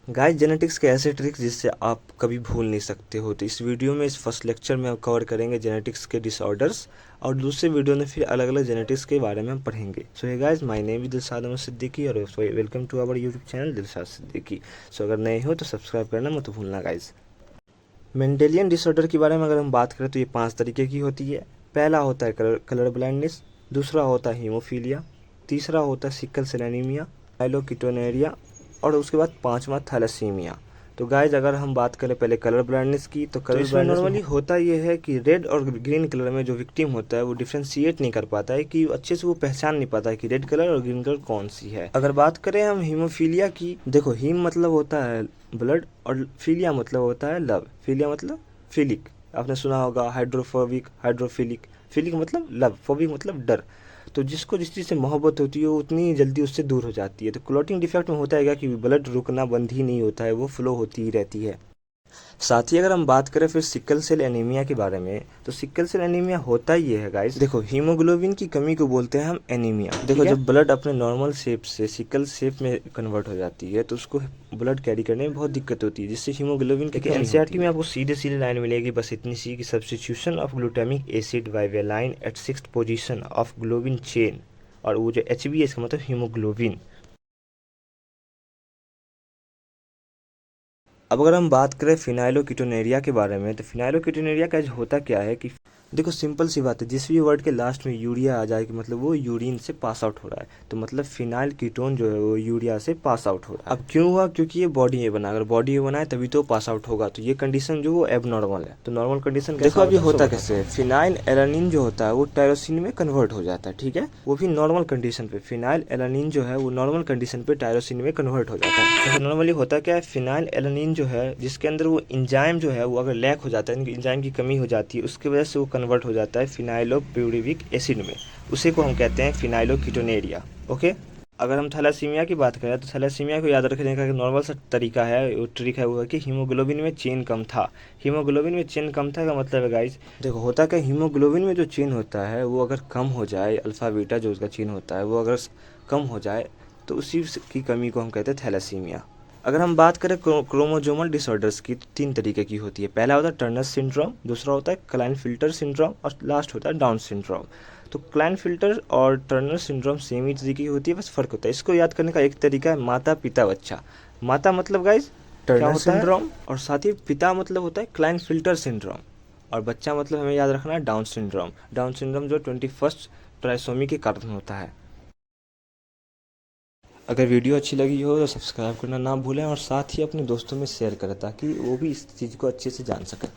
Guys genetics के ऐसे tricks जिससे आप कभी भूल नहीं सकते हो। तो इस वीडियो में, इस फर्स्ट लेक्चर में हम कवर करेंगे जेनेटिक्स के डिसऑर्डर्स, और दूसरे वीडियो में फिर अलग अलग जेनेटिक्स के बारे में हम पढ़ेंगे। So hey guys, my name is Dilshad Ahmad Siddiqui और welcome to our YouTube channel Dilshad Siddiqui. So अगर नए हो तो सब्सक्राइब करना मत भूलना गाइस। मेंडेलियन डिसऑर्डर के बारे में अगर हम बात करें तो ये 5 तरीके की होती है। पहला होता है कलर ब्लाइंडनेस, दूसरा होता है हीमोफीलिया, तीसरा होता है सिकल सेल एनीमिया, माइलोकिटोनेरिया, और उसके बाद पांचवा थैलेसीमिया। तो गाइज अगर हम बात करें पहले कलर ब्लाइंडनेस की, तो कलर ब्लाइंडनेस नॉर्मली होता ये है कि रेड और ग्रीन कलर में जो विक्टिम होता है वो डिफ्रेंशिएट नहीं कर पाता है, कि अच्छे से वो पहचान नहीं पाता है कि रेड कलर और ग्रीन कलर कौन सी है। अगर बात करें हम हीमोफीलिया की, देखो हीम मतलब होता है ब्लड और फीलिया मतलब होता है लव। फीलिया मतलब फिलिक, आपने सुना होगा हाइड्रोफोबिक, हाइड्रोफिलिक। फिलिक मतलब लव, फोबिक मतलब डर। तो जिसको जिस चीज़ से मोहब्बत होती है वो उतनी जल्दी उससे दूर हो जाती है। तो क्लॉटिंग डिफेक्ट में होता है क्या कि ब्लड रुकना बंद ही नहीं होता है, वो फ्लो होती ही रहती है। साथ ही अगर हम बात करें फिर सिकल सेल एनीमिया के बारे में, तो सिकल सेल एनीमिया होता ये है गाइस, देखो हीमोग्लोबिन की कमी को बोलते हैं हम एनीमिया। देखो जब ब्लड अपने नॉर्मल शेप से सिकल शेप में कन्वर्ट हो जाती है तो उसको ब्लड कैरी करने में बहुत दिक्कत होती है, जिससे हीमोग्लोबिन की कमी होती है। एनसीईआरटी में आपको सीधे सीधे लाइन मिलेगी बस इतनी सी कि substitution of glutamic acid by valine at 6th position of globin chain, और वो जो एच बी है इसका मतलब हीमोग्लोबिन। अब अगर हम बात करें फिनाइलोकिटोनेरिया के बारे में, तो फिनाइलोकिटोनेरिया का होता क्या है कि देखो सिंपल सी बात है, जिस भी वर्ड के लास्ट में यूरिया आ जाए कि मतलब वो यूरिन से पास आउट हो रहा है, तो मतलब फिनाइल कीटोन जो है वो यूरिया से पास आउट हो रहा है। अब क्यों हुआ? क्योंकि ये बॉडी में बना, अगर बॉडी में बना है तभी तो पास आउट होगा। तो ये कंडीशन जो वो एबनॉर्मल है। तो नॉर्मल कंडीशन देखो अब ये होता कैसे, फिनाइल एलानिन जो होता है वो टायरोसिन में कन्वर्ट हो जाता है, ठीक है, वो भी नॉर्मल कंडीशन पे। फिनाइल एलानिन जो है वो नॉर्मल कंडीशन पे टायरोसिन में कन्वर्ट हो जाता है। तो नॉर्मली होता क्या है, फिनाइल एलानिन जो है जिसके अंदर वो इंजाइम जो है वो अगर लैक हो जाता है, इंजाइम की कमी हो जाती है, उसकी वजह से वो कन्वर्ट हो जाता है फिनाइलोप्यूरिक एसिड में। उसी को हम कहते हैं फिनाइलोकीटोनेरिया। ओके। अगर हम थैलेसीमिया की बात करें तो थैलेसीमिया को याद रखने का नॉर्मल सा तरीका है, वो ट्रिक है, वो है कि हीमोग्लोबिन में चेन कम था। हीमोग्लोबिन में चेन कम था का मतलब है गाइस, देखो होता क्या, हीमोग्लोबिन में जो चेन होता है वो अगर कम हो जाए, अल्फा बीटा जो उसका चेन होता है वो अगर कम हो जाए तो उसी की कमी को हम कहते हैं थैलेसीमिया। अगर हम बात करें क्रोमोजोमल डिसऑर्डर्स की, तो 3 तरीके की होती है। पहला होता है टर्नर सिंड्रोम, दूसरा होता है क्लाइनफिल्टर सिंड्रोम, और लास्ट होता है डाउन सिंड्रोम। तो क्लाइनफिल्टर और टर्नर सिंड्रोम सेम ही तरीके की होती है, बस फर्क होता है। इसको याद करने का एक तरीका है माता पिता बच्चा। माता मतलब गाइज टर्नर सिंड्रोम, और साथ ही पिता मतलब होता है क्लाइनफिल्टर सिंड्रोम, और बच्चा मतलब हमें याद रखना है डाउन सिंड्रोम। डाउन सिंड्रोम जो 21st ट्राइसोमी के कारण होता है। अगर वीडियो अच्छी लगी हो तो सब्सक्राइब करना ना भूलें, और साथ ही अपने दोस्तों में शेयर करें ताकि वो भी इस चीज़ को अच्छे से जान सकें।